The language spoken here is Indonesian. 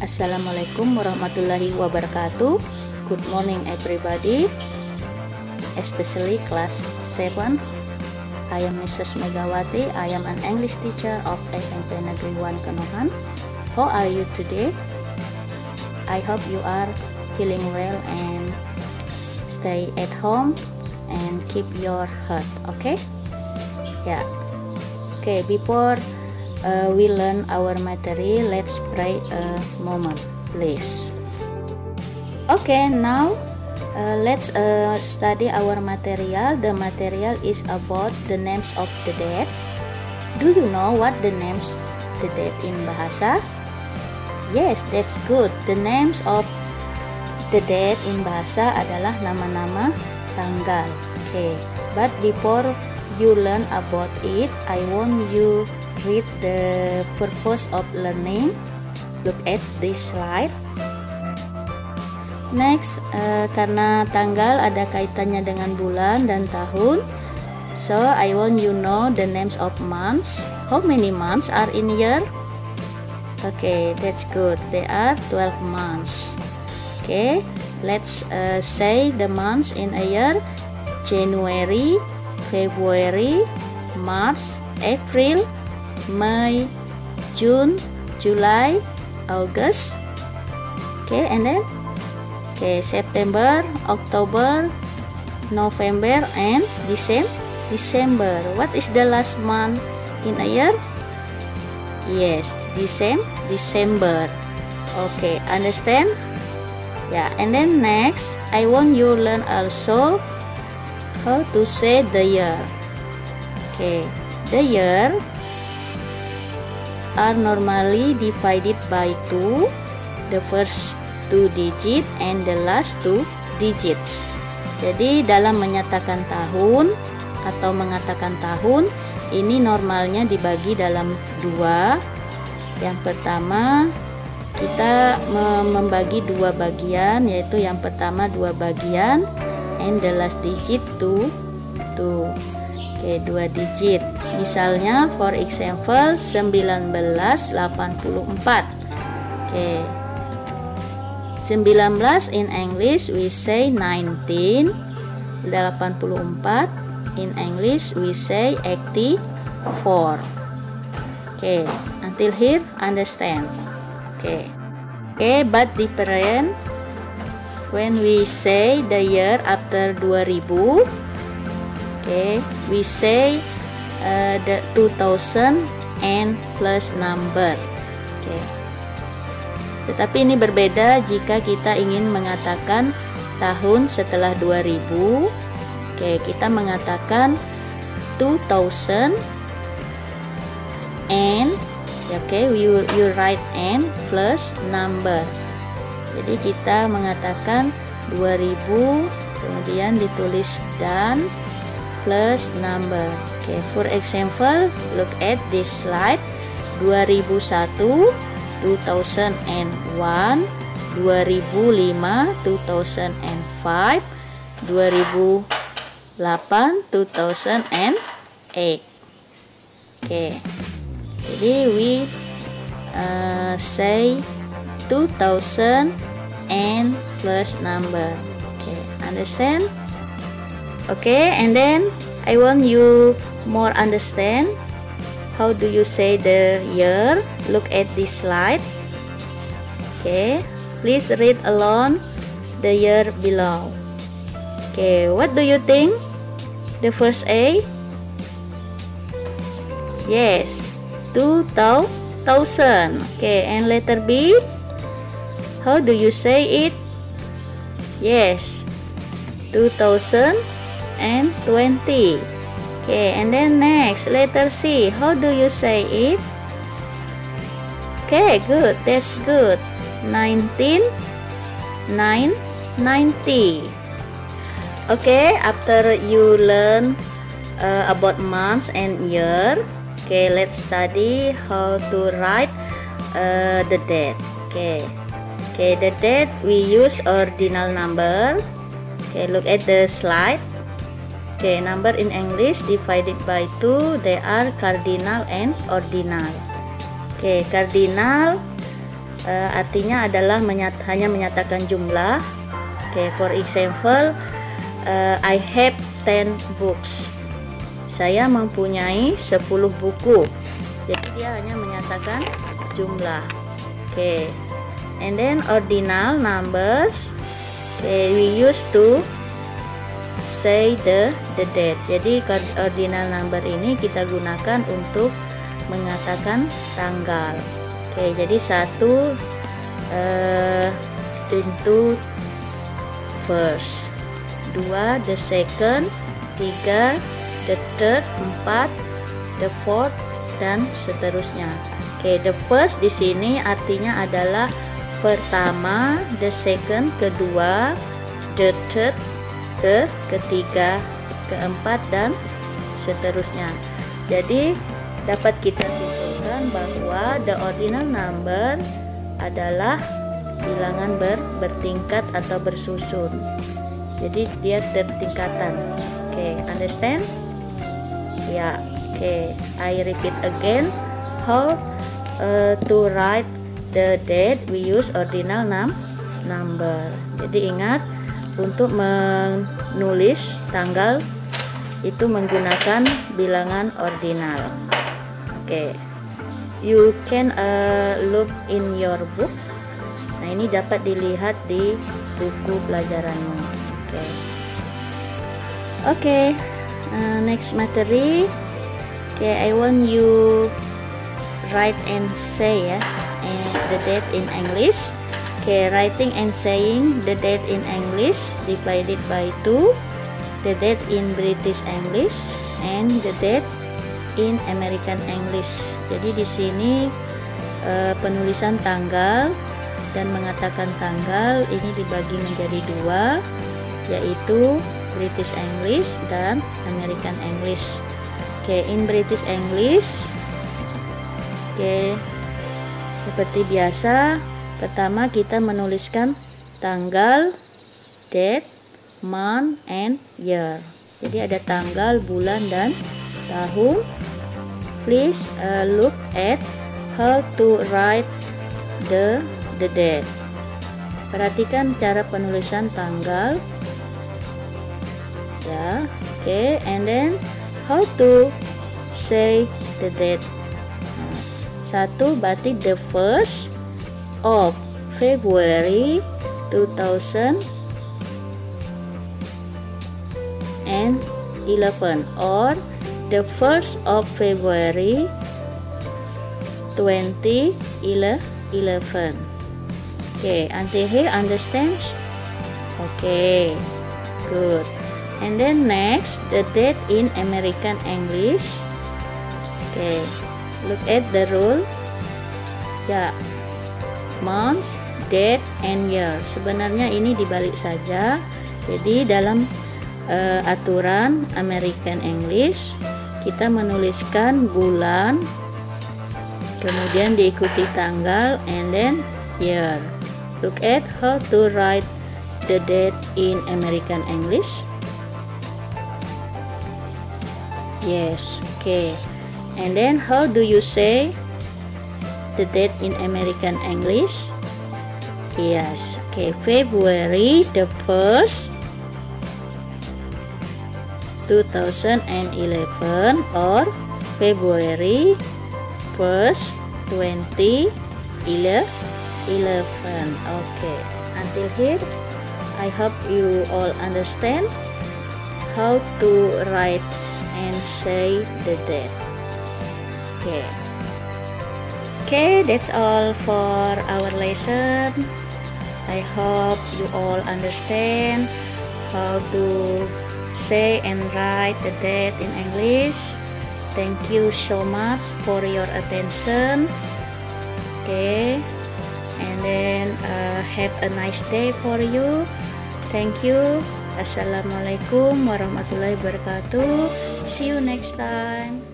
Assalamualaikum warahmatullahi wabarakatuh. Good morning everybody, especially class 7. I am Mrs. Megawati. I am an English teacher of SMP Negeri 1 Kanohan. How are you today? I hope you are feeling well and stay at home and keep your health, okay? Yeah. Okay, before we learn our material, let's pray a moment, please. Okay, now let's study our material. The material is about the names of the dates. Do you know what the names the date in bahasa? Yes, that's good. The names of the date in bahasa adalah nama-nama tanggal. Okay, but before you learn about it, I want you read the purpose of learning. Look at this slide. Next, karena tanggal ada kaitannya dengan bulan dan tahun, so I want you know the names of months. How many months are in year? Okay, that's good. There are 12 months. Okay, let's say the months in a year: January, February, March, April, May, June, July, August. Okay, and then September, October, November, and December. What is the last month in a year? Yes, December. Okay, understand? Yeah, and then next, I want you learn also how to say the year. Okay, the year are normally divided by 2, the first 2 digit and the last 2 digits. Jadi dalam menyatakan tahun atau mengatakan tahun, ini normalnya dibagi dalam 2. Yang pertama, kita membagi 2 bagian, yaitu yang pertama 2 bagian and the last digit 2. Oke, 2 digit. Misalnya, for example, 1984. Oke. 19 in English we say 19. 84 in English we say 84. Oke, until here understand. Oke, but different when we say the year after 2000. Okay, we say the 2000 and plus number. Okay. Tetapi ini berbeda jika kita ingin mengatakan tahun setelah 2000. Okay, kita mengatakan 2000 and you write and plus number. Jadi kita mengatakan 2000 kemudian ditulis dan plus number. Okay, for example, look at this slide. 2001, 2001, 2005, 2005, 2008, 2008. Okay, jadi we say 2000 and plus number. Okay, understand? Okay, and then I want you more understand how do you say the year. Look at this slide. Okay, please read along the year below. Okay, what do you think? The first A? Yes, 2000. Okay, and letter B? How do you say it? Yes, 2020. Okay, and then next, letter C. How do you say it? Okay, good. That's good. 1990. Okay, after you learn about months and year, okay, let's study how to write the date. Okay, the date we use ordinal number. Okay, look at the slide. Okay, number in English divided by 2, they are cardinal and ordinal. Okay, cardinal artinya adalah hanya menyatakan jumlah. For example, I have 10 books. Saya mempunyai 10 buku. Jadi dia hanya menyatakan jumlah. And then ordinal numbers. We used to say the date. Jadi ordinal number ini kita gunakan untuk mengatakan tanggal. Jadi 1 into first, 2 the second, 3 the third, 4 the fourth, dan seterusnya. The first di sini artinya adalah pertama, the second kedua, the third ketiga, keempat, dan seterusnya. Jadi dapat kita simpulkan bahwa the ordinal number adalah bilangan bertingkat atau bersusun. Jadi dia tertingkatan. Understand? Ya. I repeat again. How to write the date? We use ordinal number. Jadi ingat, untuk menulis tanggal itu menggunakan bilangan ordinal. You can look in your book. Nah, ini dapat dilihat di buku pelajaranmu. Next materi. I want you write and say the date in English. Writing and saying the date in English divided by 2, the date in British English, and the date in American English. Jadi di sini penulisan tanggal dan mengatakan tanggal ini dibagi menjadi 2, yaitu British English dan American English. In British English, seperti biasa, pertama kita menuliskan tanggal, date, month, and year. Jadi ada tanggal, bulan, dan tahun. Please look at how to write the date. Perhatikan cara penulisan tanggal. And then how to say the date. 1. Berarti the first of February 2011, or the 1st of February 2011. Until here understands? Good. And then next, the date in American English. Look at the rule. Month, date, and year. Sebenarnya ini dibalik saja. Jadi dalam aturan American English, kita menuliskan bulan, kemudian diikuti tanggal, and then year. Look at how to write the date in American English. Yes. And then how do you say the date in American English? Yes. February the 1st 2011, or February 1st 2011. Until here, I hope you all understand how to write and say the date. That's all for our lesson. I hope you all understand how to say and write the date in English. Thank you so much for your attention. And then have a nice day for you. Thank you. Assalamualaikum warahmatullahi wabarakatuh. See you next time.